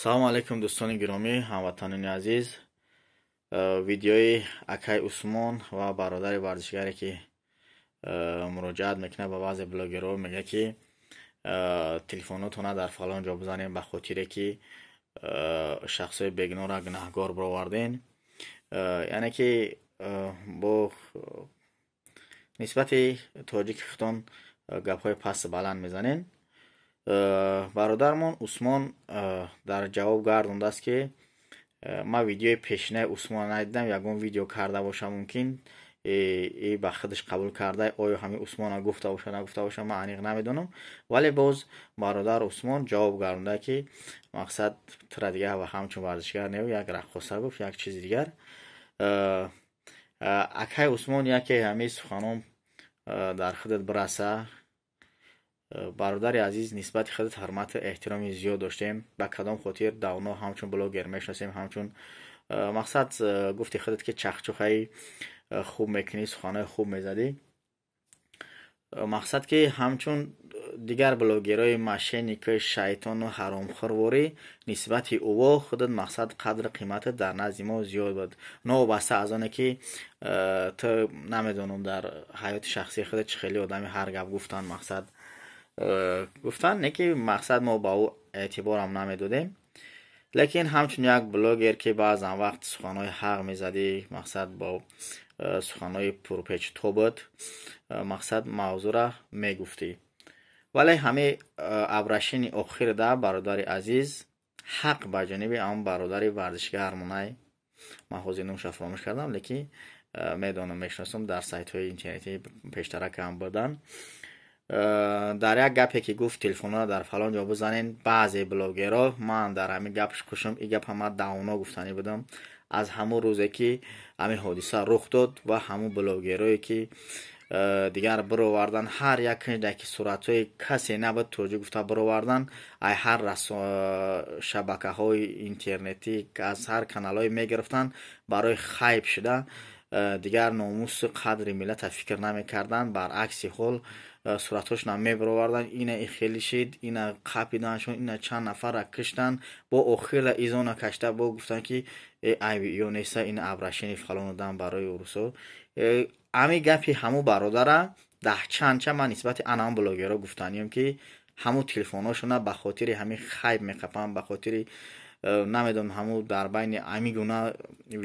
салом алайкум дӯстони гиромӣ, ҳамватанони азиз. Видеои акай Усмон ва бародари варзишгаре ки муроҷиат мекунад ба баъзе блогерҳо, мега ки телефонотона дар фалон ҷо бизанем ба хотире ки шахсои бегунора гунаҳгор бароварден. Яъне ки бо нисбати тоҷики хитон гапҳои пасту баланд мезанем. бародармон Усмон дар ҷавоб гардондааст ки ман видеои пешинаи Усмон надидам, ягон видео карда бошам, мумкин ба худаш қабул карда, оё ҳамин Усмона гуфта боша нагуфта боша, ман аниқ намедонам. Вале боз бародар Усмон ҷавоб гардонда ки мақсад тра дигар ва ҳамчун варзишгар не як рақоса гуфт, як чизи дигар. акай Усмон яке ҳамин суханон дар худат бираса. бародари азиз, нисбати худат ҳурмату эҳтироми зиёд доштем. ба кадом хотир давно ҳамчун блогер мешиносем, ҳамчун мақсад гуфти худат ки чахчухаи хуб мекунӣ, суханои хуб мезадӣ. мақсад ки ҳамчун дигар блогерои мошенникои шайтону ҳаромхӯрворӣ нисбати ӯво худат мақсад қадру қиматат дар назди мо зиёд буд. новобаста аз оне ки ту намедонам дар ҳаёти шахсии худат чӣ хеле одами ҳар гап гуфтан, мақсад гуфтан не ки мақсад мо ба ӯ эътиборам намедодем. лекин ҳамчун як блогер ки баъзан вақт суханои ҳақ мезадӣ, мақсад бо суханои пурпечтобуд, мақсад мавзӯъра мегуфтӣ. вале ҳамин абрашини охир да бародари азиз ҳақ ба ҷониби ам бародари варзишгар монай. ман ҳозир нумша фаромӯш кардам, лекин медонам, мешиносам, дар сайтҳои интернетӣ пештаракам будан. дар як гапе ки гуфт телефонро дар фалон ҷо бизанен, баъзе блогерҳо, ман дар ҳамин гапш хушам, ин гап ҳама давно гуфтанӣ будам аз ҳамун рӯзе ки ҳамин ҳодиса рух дод ва ҳамун блогерое ки дигар бировардан, ҳар як ки суратҳои касе набуд тоҷик гуфта бировардан, ай ҳар шабакаҳои интернетӣ аз ҳар каналҳое мегирифтанд, барои хайп шуда дигар номусу қадри миллата фикр намекарданд. баръакси ҳол суратҳошона мебироварданд, ина ихели шид, ина қапиданшон, ина чанд нафарра киштанд, бо охира изона кашта бо гуфтанд ки айби ё неса ин абрашини фалону дам барои урусо. ҳамин гапи ҳамун бародара даҳчанча ман нисбати анам блогерҳо гуфтанием ки ҳамун телефоношона ба хотири ҳамин хайп меқапанд, ба хотири намедонам ҳамун дар байни ҳамин гуна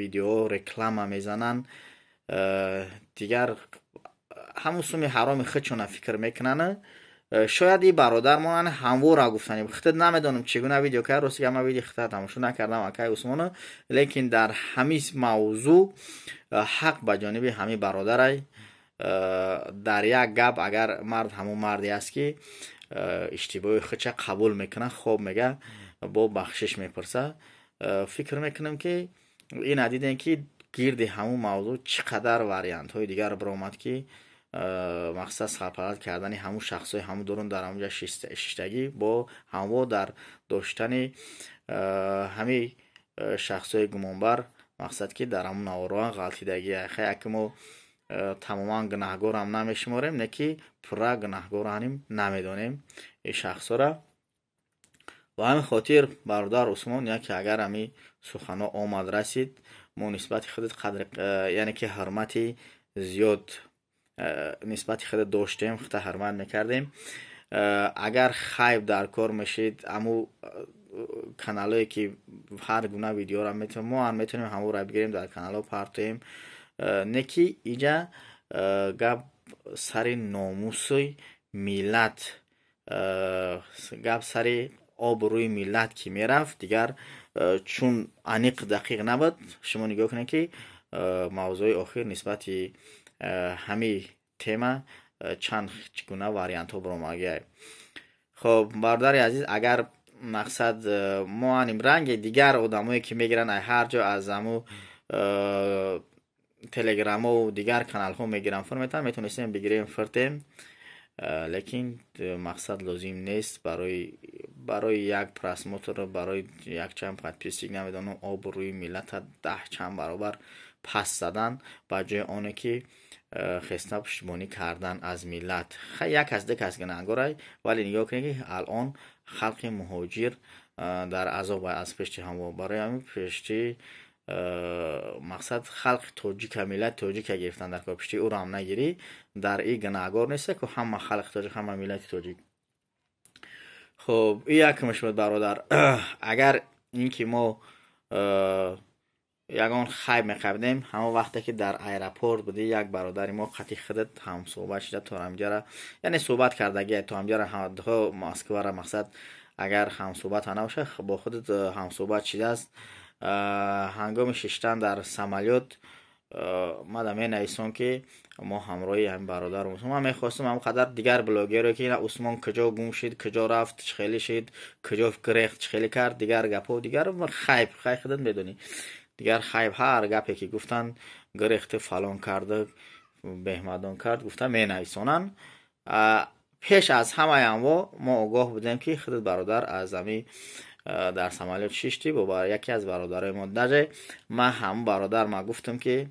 видео реклама мезананд. дигар ҳамун суми ҳароми худшона фикр мекунанд. шояд ин бародар монан ҳамвора гуфтанем, хитат намедонам чӣ гуна видео кард, рости ман видео хитат тамошо накардам акай Усмоно, лекин дар ҳамин мавзӯъ ҳақ ба ҷониби ҳамин бародарай. дар як гап агар мард ҳамун марде аст ки иштибоҳи худша қабул мекуна, хоб мега, бо бахшиш мепурса, фикр мекунам ки ина дидем ки гирди ҳамун мавзӯъ чӣ қадар вариантҳои дигар биромад ки мақсад сарпарвад кардани ҳамун шахсҳои ҳамун дорун дар ҳамунҷа шиштагӣ бо ҳамво дар доштани ҳамин шахсҳои гумонбар, мақсад ки дар ҳамун навороан ғалтидагӣ яке мо тамоман гунаҳгорам намешуморем, не ки пурра гунаҳгораним намедонем ин шахсҳоро. ба ҳамин хотир бародар Усмон яке агар ҳамин сухано омад расид, мо нисбати худат қадри яъне ки ҳурмати зиёд нисбати худат доштем, худа ҳурмат мекардем. агар хайп дар кор мешид, аму каналое ки ҳар гуна видеоро метавонем, мо ҳам метавонем ҳамуро бигирем дар каналҳо партоем, не ки инҷа гап сари номуси миллат, гап сари обрӯи миллат ки мерафт, дигар чун аниқ дақиқ набуд. шумо нигоҳ кунед ки мавзӯи охир нисбати ҳамин тема чанд гуна вариантҳо биромадааст. хоб бародари азиз, агар мақсад мо аним ранги дигар одамое ки мегиранд ай ҳар ҷо аз ҳамун телеграму дигар каналҳо мегиранд фирметан, метавонистем бигирем фиртем, лекин мақсад лозим нест барои як просмотр, барои якчанд подписчик, намедонам обрӯи миллата 10 чанд баробар паст задан ба ҷои оне ки хеста пуштибонӣ кардан аз миллат. як аз ду кас гунаҳгорай, вале нигоҳ кунед ки алон халқи муҳоҷир در عذاب از پشت هم برای همین پشتی مقصد خلق توجیک ملت توجیک گرفتن در کار پشتی او را هم نگیری در این گناهگار نیست که همه خلق توجیک همه ملت توجیک. خب این یک مشبت برادر اگر اینکه ما یگان خیب می‌کردیم همه وقتی که در ایرپورت بودی یک برادری ما قطعی خودت هم صحبت شده تو همجره یعنی صحبت کردگی تو همجره هم مسکو را مقصد اگر هم صحبت نباشه با خودت هم صحبت شده است هنگام ششتن در سمالیوت ما می نویسم که ما همراهی هم برادر من میخواستم هم قدر دیگر بلاگر رو که عثمان کجا گم شد کجا رفت چخیلی شد کجا گریخت چخیلی کرد دیگر گپ و دیگر خیب خودت میدونی دیگر خیب هر گپی که گفتن گریخت فلان کرده بهمدان کرد گفتن می نویسونن. پیش از همه هم ما آگاه بودیم که خودت برادر از امی در سمالیات ششتی با یکی از برادرای ما دجه ما هم برادر ما گفتم که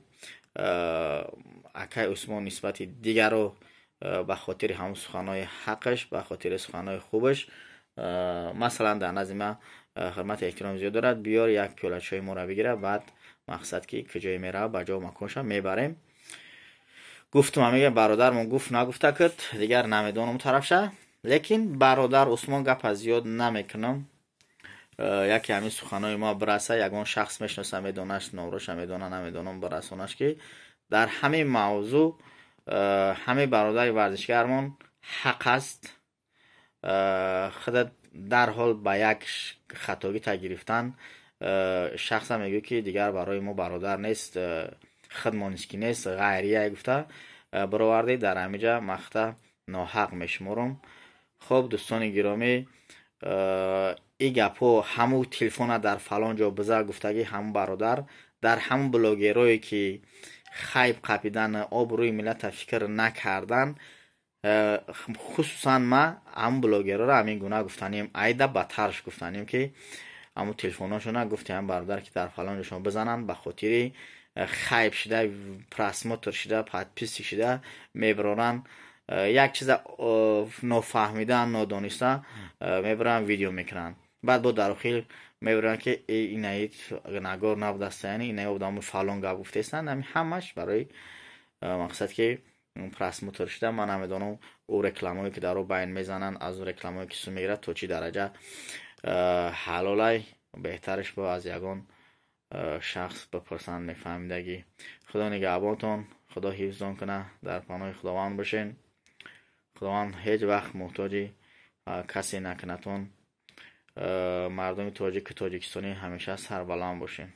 اکای عثمان نسبت دیگر رو به خاطر هم سخنای حقش به خاطر سخنای خوبش مثلا در نظر ما حرمت احترام زیاد دارد بیار یک پیاله چای ما را بگیره بعد مقصد که کجای میره به جا مکانش میبریم. گفتم میگه برادر من گفت نگفته کت دیگر نمیدونم طرف شه لیکن برادر عثمان گپ از یاد نمیکنم یکی همین سخنای ما برسه یگان شخص میشناسه میدونش نوروش میدونه نمیدونم برسونش که در همین موضوع همه برادر ورزشگرمون حق است خودت در حال به یک خطاگی گرفتن شخص میگه که دیگر برای ما برادر نیست خدمانسکی نیست غیریه گفته برآورده در همینجا مقطع ناحق میشمرم. خب دوستان گرامی ای گپو همو تلفن در فلان جا بزر گفتگی همون برادر در همون بلاگرایی که خیب قپیدن آبروی ملت فکر نکردن خصوصا ما همون بلاگرها را همین گونه گفتنیم ایده بدترش گفتنیم که همون تلفناشو نگفتیم هم برادر که در فلان جاشون بزنن به خاطر خیب شده پرسموتر شده پادپیسی شده میبرارن یک چیز نفهمیدن نادانسته میبرن ویدیو میکنن بعد با داخل میبرن که این ایت نگار نبوده است یعنی این نبودم فلان گپ گفته استن همش برای مقصد که پرسموتر شده من نمیدونم او رکلامایی که درو بین میزنن از رکلامایی که سو میگیره تو چی درجه حلالای بهترش با از یگان شخص بپرسن میفهمیدگی. خدا نگهبانتون خدا حفظتون کنه در پناه خداوند باشین خداوند هیچ وقت محتاج کسی نکنتون مردم تاجیک تاجیکستانی همیشه سربلند باشین.